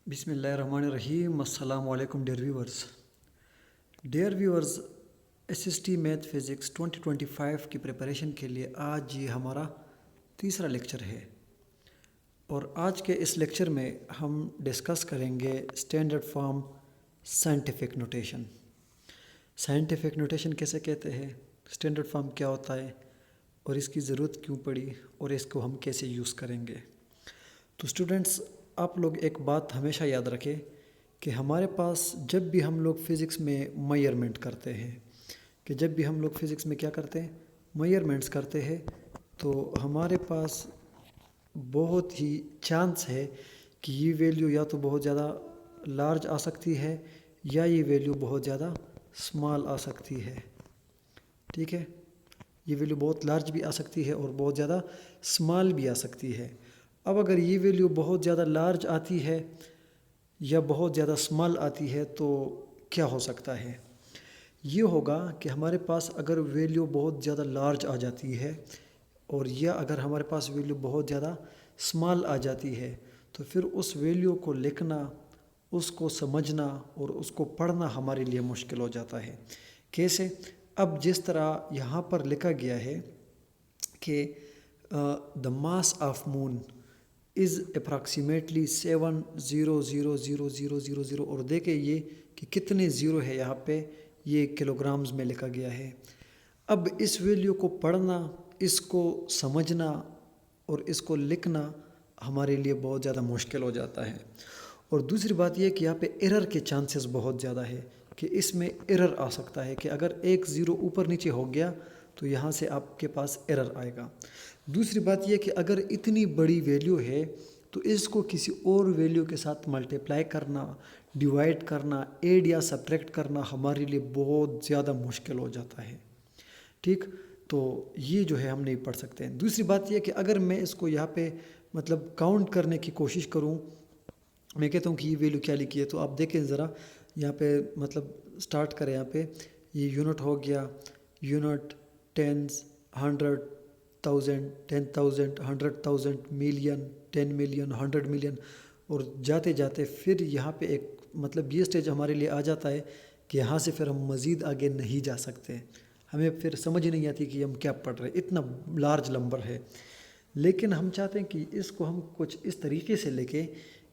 बिस्मिल्लाहिर्रहमानिर्रहीम। अस्सलाम वालेकुम dear viewers. Dear viewers, SST math physics 2025 की प्रिपरेशन के लिए आज ये हमारा तीसरा लेक्चर है और आज के इस लेक्चर में हम डिस्कस करेंगे standard form scientific notation. Scientific notation कैसे कहते हैं, स्टैंडर्ड फॉर्म क्या होता है और इसकी ज़रूरत क्यों पड़ी और इसको हम कैसे यूज़ करेंगे। तो स्टूडेंट्स, आप लोग एक बात हमेशा याद रखें कि हमारे पास जब भी हम लोग फ़िज़िक्स में मेजरमेंट करते हैं, कि जब भी हम लोग फ़िज़िक्स में क्या करते हैं, मेजरमेंट्स करते हैं, तो हमारे पास बहुत ही चांस है कि ये वैल्यू या तो बहुत ज़्यादा लार्ज आ सकती है या ये वैल्यू बहुत ज़्यादा स्मॉल आ सकती है। ठीक है, ये वैल्यू बहुत लार्ज भी आ सकती है और बहुत ज़्यादा स्मॉल भी आ सकती है। अब अगर ये वैल्यू बहुत ज़्यादा लार्ज आती है या बहुत ज़्यादा स्मॉल आती है तो क्या हो सकता है, ये होगा कि हमारे पास अगर वैल्यू बहुत ज़्यादा लार्ज आ जाती है और या अगर हमारे पास वैल्यू बहुत ज़्यादा स्मॉल आ जाती है तो फिर उस वैल्यू को लिखना, उसको समझना और उसको पढ़ना हमारे लिए मुश्किल हो जाता है। कैसे? अब जिस तरह यहाँ पर लिखा गया है कि the mass of moon is approximately 7000000 और देखें ये कि कितने ज़ीरो है यहाँ पे, ये किलोग्राम्स में लिखा गया है। अब इस वैल्यू को पढ़ना, इसको समझना और इसको लिखना हमारे लिए बहुत ज़्यादा मुश्किल हो जाता है। और दूसरी बात यह कि यहाँ पे एरर के चांसेस बहुत ज़्यादा है कि इसमें एरर आ सकता है कि अगर एक ज़ीरो ऊपर नीचे हो गया तो यहाँ से आपके पास एरर आएगा। दूसरी बात यह कि अगर इतनी बड़ी वैल्यू है तो इसको किसी और वैल्यू के साथ मल्टीप्लाई करना, डिवाइड करना, ऐड या सब्ट्रैक्ट करना हमारे लिए बहुत ज़्यादा मुश्किल हो जाता है। ठीक, तो ये जो है हम नहीं पढ़ सकते हैं। दूसरी बात यह कि अगर मैं इसको यहाँ पे मतलब काउंट करने की कोशिश करूँ, मैं कहता हूँ कि ये वैल्यू क्या लिखी है, तो आप देखें ज़रा यहाँ पे मतलब स्टार्ट करें। यहाँ पे ये यूनिट हो गया, unit, tens, 100, 1000, 10,000, 100,000, million, 10 million, 100 million और जाते जाते फिर यहाँ पे एक मतलब ये स्टेज हमारे लिए आ जाता है कि यहाँ से फिर हम मज़ीद आगे नहीं जा सकते। हमें फिर समझ ही नहीं आती कि हम क्या पढ़ रहे हैं, इतना लार्ज नंबर है। लेकिन हम चाहते हैं कि इसको हम कुछ इस तरीके से लेके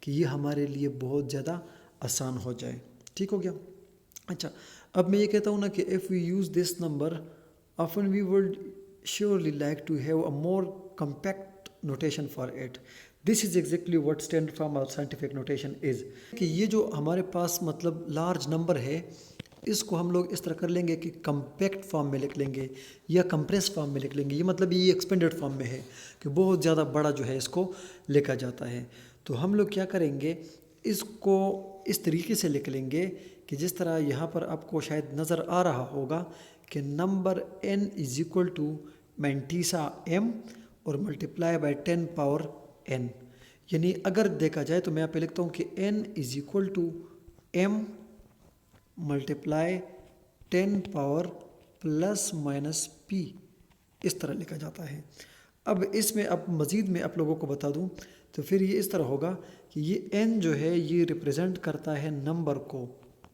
कि ये हमारे लिए बहुत ज़्यादा आसान हो जाए। ठीक हो गया। अच्छा, अब मैं ये कहता हूँ ना कि if we use this number often we would surely like to have a more compact notation for it. This is exactly what standard form of scientific notation is. कि ये जो हमारे पास मतलब लार्ज नंबर है, इसको हम लोग इस तरह कर लेंगे कि कम्पैक्ट फॉर्म में लिख लेंगे या कंप्रेस फॉर्म में लिख लेंगे। ये मतलब ये एक्सपेंडेड फॉर्म में है कि बहुत ज़्यादा बड़ा जो है इसको लिखा जाता है। तो हम लोग क्या करेंगे, इसको इस तरीके से लिख लेंगे कि जिस तरह यहाँ पर आपको शायद नज़र आ रहा होगा कि number n is equal to mantissa m और मल्टीप्लाई बाय 10 पावर n। यानी अगर देखा जाए तो मैं यहाँ पे लिखता हूँ कि n is equal to m multiply 10 power plus minus p, इस तरह लिखा जाता है। अब इसमें अब मज़ीद मैं आप लोगों को बता दूं तो फिर ये इस तरह होगा कि ये n जो है ये रिप्रेजेंट करता है नंबर को,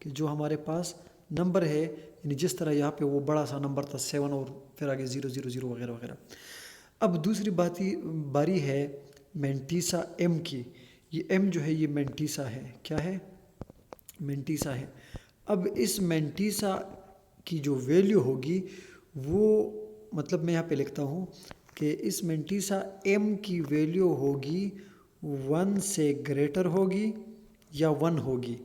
कि जो हमारे पास नंबर है, यानी जिस तरह यहाँ पे वो बड़ा सा नंबर था 7 और फिर आगे 000 वगैरह वगैरह। अब दूसरी बारी है मैंटीसा m की। ये m जो है ये मैंटीसा है, क्या है, मैंटीसा है। अब इस मैंटीसा की जो वैल्यू होगी वो मतलब मैं यहाँ पे लिखता हूँ कि इस मैंटीसा m की वैल्यू होगी 1 से ग्रेटर होगी या 1 होगी,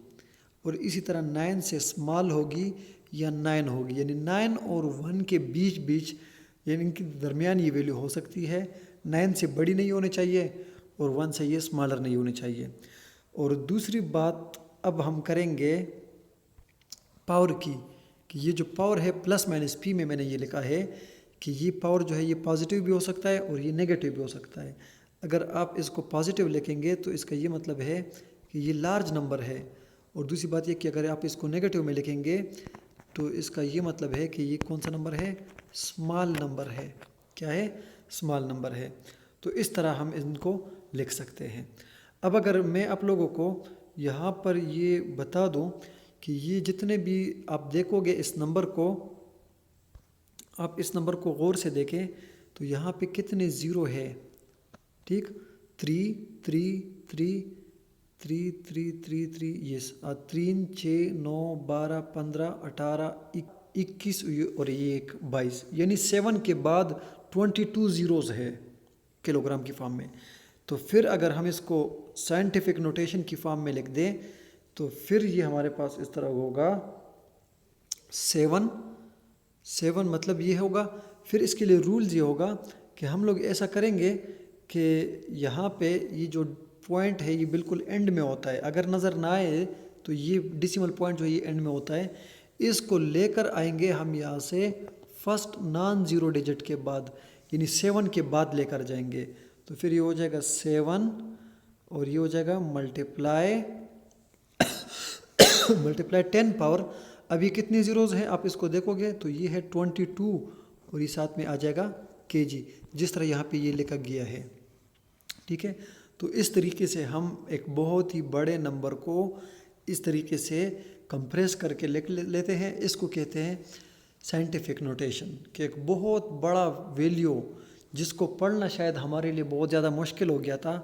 और इसी तरह 9 से स्मॉल होगी या 9 होगी। यानी 9 और 1 के बीच बीच, यानी इनके दरमियान ये वैल्यू हो सकती है। 9 से बड़ी नहीं होनी चाहिए और 1 से ये स्मॉलर नहीं होनी चाहिए। और दूसरी बात अब हम करेंगे पावर की, कि ये जो पावर है प्लस माइनस p में मैंने ये लिखा है कि ये पावर जो है ये पॉजिटिव भी हो सकता है और ये नेगेटिव भी हो सकता है। अगर आप इसको पॉजिटिव लिखेंगे तो इसका ये मतलब है कि ये लार्ज नंबर है, और दूसरी बात ये कि अगर आप इसको नेगेटिव में लिखेंगे तो इसका ये मतलब है कि ये कौन सा नंबर है, स्मॉल नंबर है। क्या है, स्मॉल नंबर है। तो इस तरह हम इनको लिख सकते हैं। अब अगर मैं आप लोगों को यहाँ पर ये बता दूं कि ये जितने भी आप देखोगे इस नंबर को, आप इस नंबर को गौर से देखें तो यहाँ पे कितने ज़ीरो है, ठीक, 3 3 3 3 3 3 3, ये 3 6 9 12 15 18 21 और ये एक 22, यानी 7 के बाद 22 ज़ीरोज़ है किलोग्राम की फॉर्म में। तो फिर अगर हम इसको साइंटिफिक नोटेशन की फॉर्म में लिख दें तो फिर ये हमारे पास इस तरह होगा 7 मतलब ये होगा। फिर इसके लिए रूल्स ये होगा कि हम लोग ऐसा करेंगे कि यहाँ पे ये जो पॉइंट है ये बिल्कुल एंड में होता है, अगर नज़र ना आए तो ये डेसिमल पॉइंट जो है ये एंड में होता है, इसको लेकर आएंगे हम यहाँ से फर्स्ट नॉन ज़ीरो डिजिट के बाद, यानी 7 के बाद लेकर जाएंगे। तो फिर ये हो जाएगा 7 और ये हो जाएगा मल्टीप्लाई 10 पावर। अब ये कितने ज़ीरोज़ हैं आप इसको देखोगे तो ये है 22 और ये साथ में आ जाएगा केजी, जिस तरह यहाँ पे ये लिखा गया है, ठीक है। तो इस तरीके से हम एक बहुत ही बड़े नंबर को इस तरीके से कंप्रेस करके लिख लेते हैं। इसको कहते हैं साइंटिफिक नोटेशन, कि एक बहुत बड़ा वैल्यू जिसको पढ़ना शायद हमारे लिए बहुत ज़्यादा मुश्किल हो गया था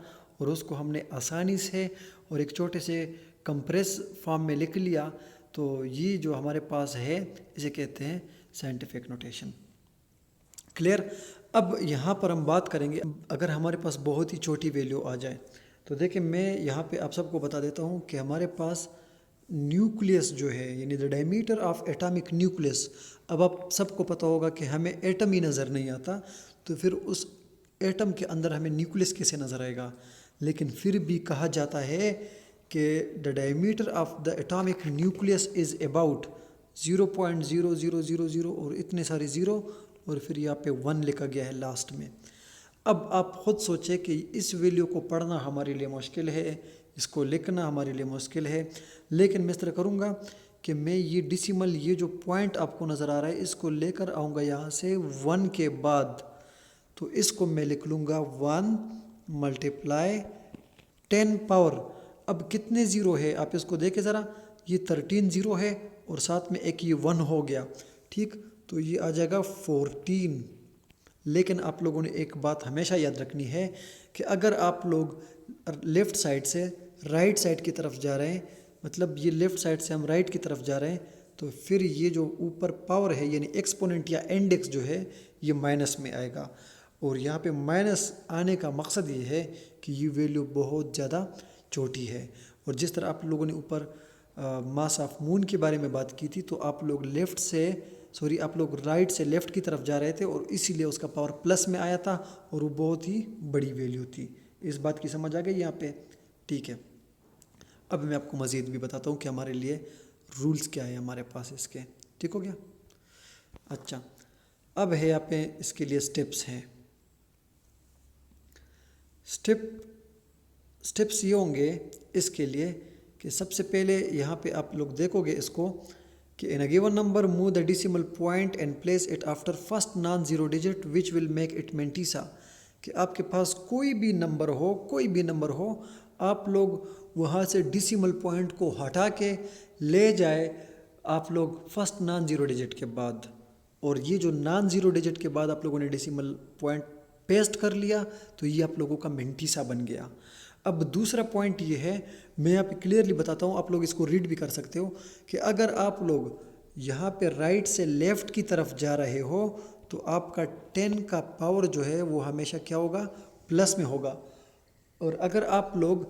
और उसको हमने आसानी से और एक छोटे से कंप्रेस फॉर्म में लिख लिया। तो ये जो हमारे पास है इसे कहते हैं साइंटिफिक नोटेशन। क्लियर। अब यहाँ पर हम बात करेंगे अगर हमारे पास बहुत ही छोटी वैल्यू आ जाए तो देखिए मैं यहाँ पे आप सबको बता देता हूँ कि हमारे पास न्यूक्लियस जो है यानी the diameter of atomic nucleus, अब आप सबको पता होगा कि हमें एटम ही नज़र नहीं आता, तो फिर उस एटम के अंदर हमें न्यूक्लियस कैसे नज़र आएगा। लेकिन फिर भी कहा जाता है कि the diameter of the atomic nucleus is about 0.0000 और इतने सारे ज़ीरो और फिर यहाँ पे 1 लिखा गया है लास्ट में। अब आप ख़ुद सोचें कि इस वैल्यू को पढ़ना हमारे लिए मुश्किल है, इसको लिखना हमारे लिए मुश्किल है, लेकिन मैं इस तरह करूँगा कि मैं ये डेसिमल, ये जो पॉइंट आपको नज़र आ रहा है इसको लेकर आऊँगा यहाँ से 1 के बाद, तो इसको मैं लिख लूँगा 1 मल्टीप्लाई 10 पावर। अब कितने ज़ीरो है आप इसको देखें ज़रा, ये 13 ज़ीरो है और साथ में एक ये 1 हो गया, ठीक, तो ये आ जाएगा 14। लेकिन आप लोगों ने एक बात हमेशा याद रखनी है कि अगर आप लोग लेफ़्ट साइड से राइट साइड की तरफ जा रहे हैं, मतलब ये लेफ़्ट साइड से हम राइट की तरफ जा रहे हैं, तो फिर ये जो ऊपर पावर है यानी एक्सपोनेंट या इंडेक्स जो है ये माइनस में आएगा। और यहाँ पे माइनस आने का मकसद ये है कि ये वैल्यू बहुत ज़्यादा छोटी है। और जिस तरह आप लोगों ने ऊपर मास ऑफ मून के बारे में बात की थी, तो आप लोग आप लोग राइट से लेफ़्ट की तरफ जा रहे थे और इसीलिए उसका पावर प्लस में आया था और वो बहुत ही बड़ी वैल्यू थी। इस बात की समझ आ गई यहाँ पे, ठीक है। अब मैं आपको मज़ीद भी बताता हूँ कि हमारे लिए रूल्स क्या है हमारे पास इसके, ठीक हो गया। अच्छा, अब है यहाँ पे इसके लिए स्टेप्स हैं। स्टेप्स ये होंगे इसके लिए कि सबसे पहले यहाँ पे आप लोग देखोगे इसको कि in a given number move the decimal point and place it after first non zero digit which will make it mantissa, कि आपके पास कोई भी नंबर हो आप लोग वहाँ से डेसिमल पॉइंट को हटा के ले जाए आप लोग फर्स्ट नॉन ज़ीरो डिजिट के बाद, और ये जो नॉन ज़ीरो डिजिट के बाद आप लोगों ने डेसिमल पॉइंट पेस्ट कर लिया तो ये आप लोगों का मेंटीसा बन गया। अब दूसरा पॉइंट ये है, मैं यहाँ पे क्लियरली बताता हूँ, आप लोग इसको रीड भी कर सकते हो कि अगर आप लोग यहाँ पे राइट से लेफ़्ट की तरफ जा रहे हो तो आपका 10 का पावर जो है वो हमेशा क्या होगा, प्लस में होगा, और अगर आप लोग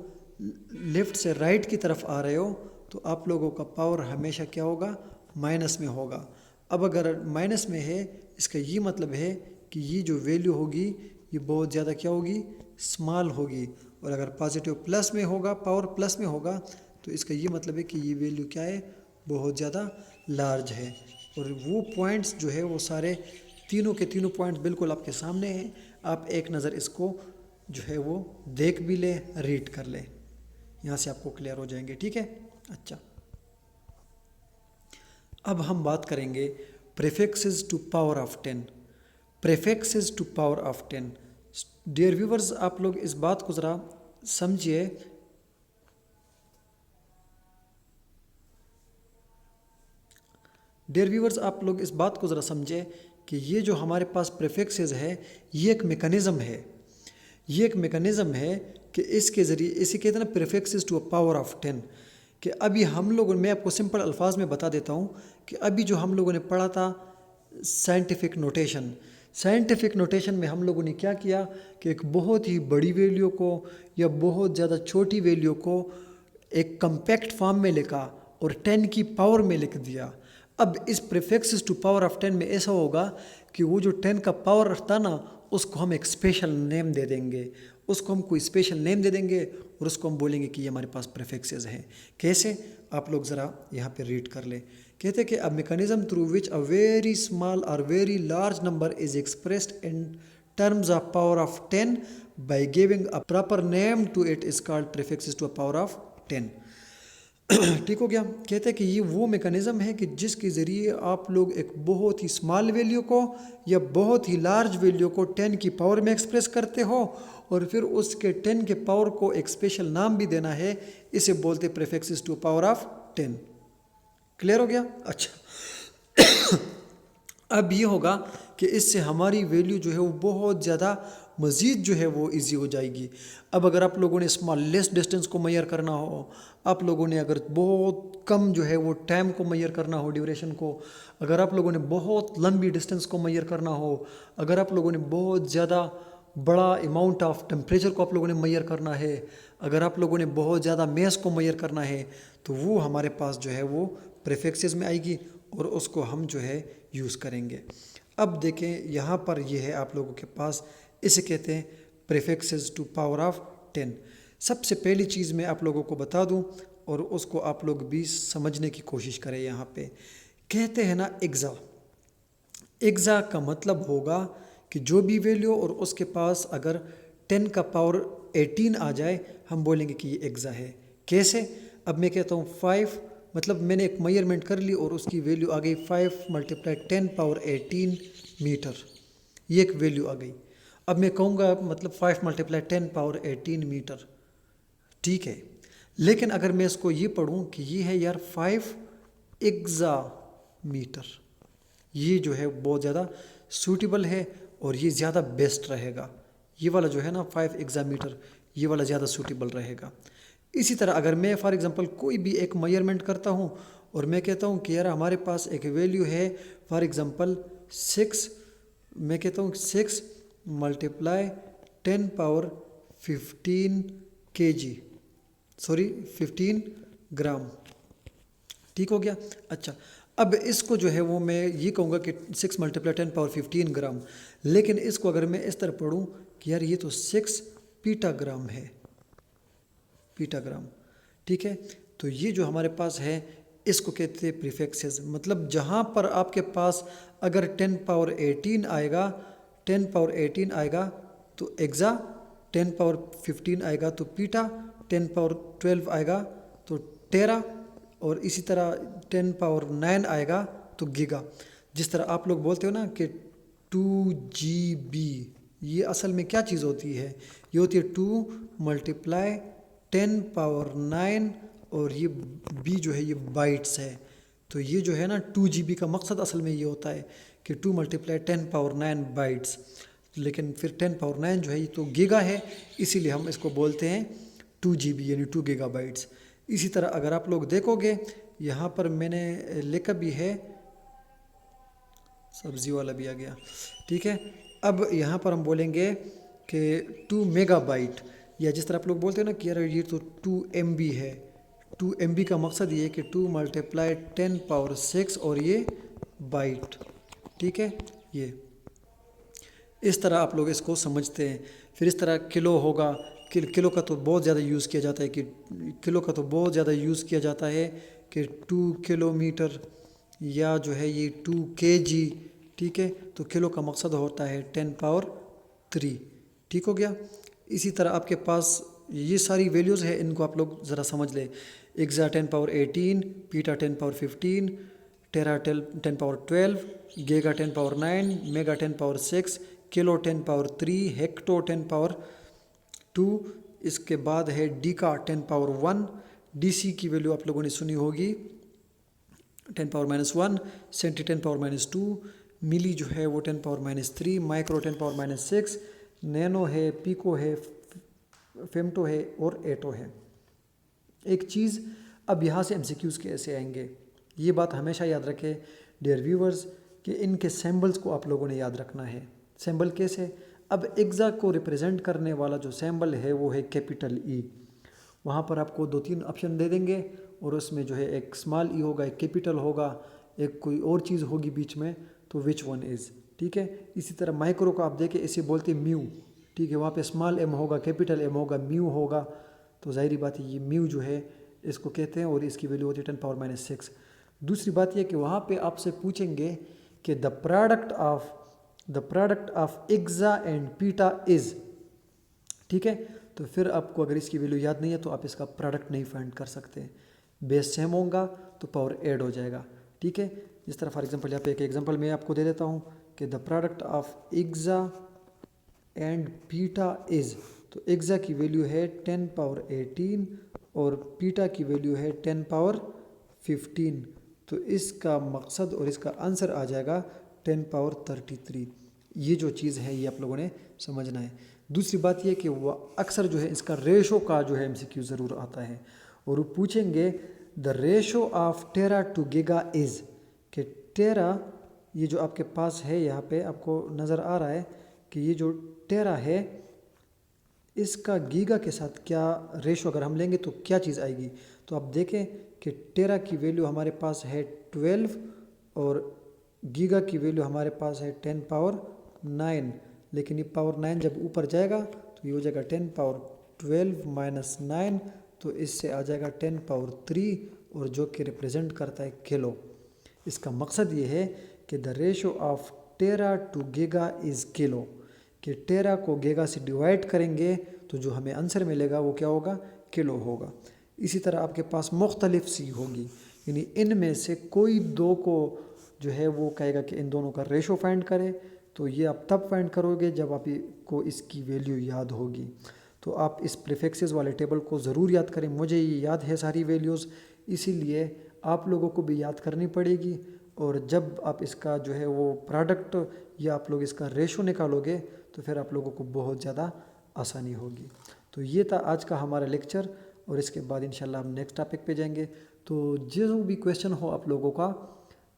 लेफ़्ट से राइट की तरफ आ रहे हो तो आप लोगों का पावर हमेशा क्या होगा, माइनस में होगा। अब अगर माइनस में है इसका ये मतलब है कि ये जो वैल्यू होगी ये बहुत ज़्यादा क्या होगी, स्मॉल होगी, और अगर पॉजिटिव प्लस में होगा, पावर प्लस में होगा, तो इसका ये मतलब है कि ये वैल्यू क्या है, बहुत ज़्यादा लार्ज है। और वो पॉइंट्स जो है वो सारे तीनों के तीनों पॉइंट्स बिल्कुल आपके सामने हैं, आप एक नज़र इसको जो है वो देख भी लें, रीड कर लें, यहाँ से आपको क्लियर हो जाएंगे, ठीक है। अच्छा, अब हम बात करेंगे prefixes to power of 10। Prefixes to power of 10, dear viewers, आप लोग इस बात को ज़रा समझिए डियर व्यूअर्स, आप लोग इस बात को ज़रा समझें कि ये जो हमारे पास प्रीफिक्सेस है, ये एक मेकनिज़म है। ये एक मेकनिज़म है कि इसके ज़रिए, इसे कहते हैं ना prefixes to a power of 10, कि अभी हम लोगों मैं आपको सिंपल अल्फाज में बता देता हूँ कि अभी जो हम लोगों ने पढ़ा था साइंटिफिक नोटेशन, साइंटिफिक नोटेशन में हम लोगों ने क्या किया कि एक बहुत ही बड़ी वैल्यू को या बहुत ज़्यादा छोटी वैल्यू को एक कम्पैक्ट फॉर्म में लिखा और 10 की पावर में लिख दिया। अब इस प्रीफिक्सेस टू पावर ऑफ 10 में ऐसा होगा कि वो जो 10 का पावर रखता ना, उसको हम एक स्पेशल नेम दे देंगे, उसको हम कोई स्पेशल नेम दे देंगे और उसको हम बोलेंगे कि ये हमारे पास प्रीफिक्सेस हैं। कैसे, आप लोग ज़रा यहाँ पे रीड कर लें। कहते हैं कि a mechanism through which a very small और very large number is expressed in terms of power of 10 by giving a proper name to it is called prefixes to a power of 10। ठीक हो गया। कहते हैं कि ये वो mechanism है कि जिसके ज़रिए आप लोग एक बहुत ही स्मॉल वैल्यू को या बहुत ही लार्ज वैल्यू को 10 की पावर में एक्सप्रेस करते हो और फिर उसके 10 के पावर को एक स्पेशल नाम भी देना है। इसे बोलते prefixes to power of 10। Clear हो गया? अच्छा, अब ये होगा कि इससे हमारी वैल्यू जो है वो बहुत ज़्यादा मज़ीद जो है वो इजी हो जाएगी। अब अगर आप लोगों ने स्मॉलेस्ट डिस्टेंस को मेजर करना हो, आप लोगों ने अगर बहुत कम जो है वो टाइम को मेजर करना हो, ड्यूरेशन को, अगर आप लोगों ने बहुत लंबी डिस्टेंस को मेजर करना हो, अगर आप लोगों ने बहुत ज़्यादा बड़ा अमाउंट ऑफ टेम्परेचर को आप लोगों ने मेजर करना है, अगर आप लोगों ने बहुत ज़्यादा मैस को मेजर करना है, तो वो हमारे पास जो है वो प्रीफिक्सेस में आएगी और उसको हम जो है यूज़ करेंगे। अब देखें यहाँ पर ये है आप लोगों के पास, इसे कहते हैं प्रीफिक्सेस टू पावर ऑफ 10। सबसे पहली चीज़ मैं आप लोगों को बता दूं और उसको आप लोग भी समझने की कोशिश करें। यहाँ पे कहते हैं ना एग्ज़ा, एग्ज़ा का मतलब होगा कि जो भी वैल्यू और उसके पास अगर 10 का पावर 18 आ जाए, हम बोलेंगे कि ये एग्ज़ा है। कैसे? अब मैं कहता हूँ 5, मतलब मैंने एक मेजरमेंट कर ली और उसकी वैल्यू आ गई 5 × 10 पावर 18 मीटर, ये एक वैल्यू आ गई। अब मैं कहूँगा मतलब 5 × 10 पावर 18 मीटर, ठीक है। लेकिन अगर मैं इसको ये पढ़ूँ कि ये है यार 5 एग्ज़ा मीटर, ये जो है बहुत ज़्यादा सूटेबल है और ये ज़्यादा बेस्ट रहेगा। ये वाला जो है ना 5 एग्ज़ा मीटर, ये वाला ज़्यादा सूटेबल रहेगा। इसी तरह अगर मैं फॉर एग्ज़ाम्पल कोई भी एक मेजरमेंट करता हूँ और मैं कहता हूँ कि यार हमारे पास एक वैल्यू है फॉर एग्ज़ाम्पल 6, मैं कहता हूँ 6 × 10 पावर 15 kg, सॉरी 15 ग्राम, ठीक हो गया। अच्छा, अब इसको जो है वो मैं ये कहूँगा कि 6 × 10 पावर 15 ग्राम, लेकिन इसको अगर मैं इस तरह पढ़ूँ कि यार ये तो 6 पीटाग्राम है, पीटाग्राम, ठीक है। तो ये जो हमारे पास है इसको कहते हैं प्रीफिक्सेस। मतलब जहाँ पर आपके पास अगर 10 पावर 18 आएगा, 10 पावर 18 आएगा तो एग्ज़ा, 10 पावर 15 आएगा तो पीटा, 10 पावर 12 आएगा तो टेरा, और इसी तरह 10 पावर 9 आएगा तो गीगा। जिस तरह आप लोग बोलते हो ना कि 2 GB, ये असल में क्या चीज़ होती है? ये होती है 2 × 10 पावर 9 और ये बी जो है ये बाइट्स है। तो ये जो है ना 2 GB का मकसद असल में ये होता है कि 2 × 10 पावर 9 बाइट्स, लेकिन फिर 10 पावर 9 जो है ये तो गीगा है, इसीलिए हम इसको बोलते हैं 2 GB यानी 2 गीगाबाइट्स। इसी तरह अगर आप लोग देखोगे यहाँ पर मैंने लिखा भी है, सब्जी वाला भी आ गया, ठीक है। अब यहाँ पर हम बोलेंगे कि 2 मेगाबाइट, या जिस तरह आप लोग बोलते हो ना कि यार ये तो 2 MB है। 2 MB का मकसद ये है कि 2 × 10 पावर 6 और ये बाइट, ठीक है। ये इस तरह आप लोग इसको समझते हैं। फिर इस तरह किलो होगा, किलो का तो बहुत ज़्यादा यूज़ किया जाता है कि किलो का तो बहुत ज़्यादा यूज़ किया जाता है कि 2 किलोमीटर या जो है ये 2 kg, ठीक है। तो किलो का मकसद होता है 10 पावर 3, ठीक हो गया। इसी तरह आपके पास ये सारी वैल्यूज़ है, इनको आप लोग ज़रा समझ लें। एग्ज़ा 10 पावर 18, पीटा 10 पावर 15, टेरा 10 power 12, giga 10 power 9, mega 10 power 6, kilo 10 power 3, hecto 10 power 2, इसके बाद है डीका 10 पावर 1। डीसी की वैल्यू आप लोगों ने सुनी होगी 10⁻⁻1, सेंटी 10⁻⁻2, मिली जो है वो 10⁻⁻3, माइक्रो 10⁻⁻6, नैनो है, पिको है, फेमटो है और एटो है। एक चीज़, अब यहाँ से एमसीक्यूज़ कैसे आएंगे, ये बात हमेशा याद रखें डियर व्यूवर्स कि इनके सिंबल्स को आप लोगों ने याद रखना है। सिंबल कैसे, अब एग्ज़ा को रिप्रेजेंट करने वाला जो सिंबल है वो है कैपिटल ई। वहाँ पर आपको 2-3 ऑप्शन दे देंगे और उसमें जो है एक स्मॉल ई होगा, एक कैपिटल होगा, एक कोई और चीज़ होगी बीच में, तो विच वन इज़, ठीक है। इसी तरह माइक्रो को आप देखें, इसे बोलते हैं म्यू, ठीक है। वहाँ पे स्मॉल एम होगा, कैपिटल एम होगा, म्यू होगा, तो ज़ाहिरी बात है ये म्यू जो है इसको कहते हैं और इसकी वैल्यू होती है 10⁻⁻6। दूसरी बात यह कि वहाँ पे आपसे पूछेंगे कि द प्रोडक्ट ऑफ एग्जा एंड पीटा इज़, ठीक है। तो फिर आपको अगर इसकी वैल्यू याद नहीं है तो आप इसका प्रोडक्ट नहीं फाइंड कर सकते। बेस सेम होगा तो पावर ऐड हो जाएगा, ठीक है। जिस तरह फॉर एग्जांपल यहाँ पे एक एग्जांपल मैं आपको दे देता हूँ कि द प्रोडक्ट ऑफ एग्जा एंड पीटा इज़, तो एग्जा की वैल्यू है 10⁻18 और पीटा की वैल्यू है 10⁻15, तो इसका मकसद और इसका आंसर आ जाएगा 10⁻33। ये जो चीज़ है ये आप लोगों ने समझना है। दूसरी बात ये कि वह अक्सर जो है इसका रेशो का जो है एमसीक्यू ज़रूर आता है और वो पूछेंगे the ratio of tera to giga is, कि टेरा ये जो आपके पास है यहाँ पे आपको नज़र आ रहा है कि ये जो टेरा है इसका गीगा के साथ क्या रेशो अगर हम लेंगे तो क्या चीज़ आएगी। तो आप देखें कि टेरा की वैल्यू हमारे पास है 12 और गीगा की वैल्यू हमारे पास है 10⁻9, लेकिन ये पावर 9 जब ऊपर जाएगा तो ये हो जाएगा 10⁻12 - 9, तो इससे आ जाएगा 10⁻3 और जो कि रिप्रेजेंट करता है किलो। इसका मकसद ये है कि the ratio of tera to giga is kilo, कि टेरा को गीगा से डिवाइड करेंगे तो जो हमें आंसर मिलेगा वो क्या होगा, किलो होगा। इसी तरह आपके पास मुख्तलिफ सी होगी, यानी इनमें से कोई दो को जो है वो कहेगा कि इन दोनों का रेशो फाइंड करें, तो ये आप तब फाइंड करोगे जब आपको इसकी वैल्यू याद होगी। तो आप इस प्रीफिक्सेस वाले टेबल को ज़रूर याद करें। मुझे ये याद है सारी वैल्यूज़, इसीलिए आप लोगों को भी याद करनी पड़ेगी और जब आप इसका जो है वो प्रोडक्ट या आप लोग इसका रेशो निकालोगे तो फिर आप लोगों को बहुत ज़्यादा आसानी होगी। तो ये था आज का हमारा लेक्चर और इसके बाद इंशाल्लाह हम नेक्स्ट टॉपिक पे जाएंगे। तो जो भी क्वेश्चन हो आप लोगों का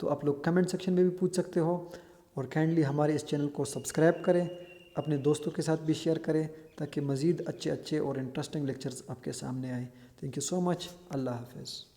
तो आप लोग कमेंट सेक्शन में भी पूछ सकते हो और काइंडली हमारे इस चैनल को सब्सक्राइब करें, अपने दोस्तों के साथ भी शेयर करें ताकि मज़ीद अच्छे और इंटरेस्टिंग लेक्चर्स आपके सामने आए। Thank you so much. अल्लाह हाफ़िज़।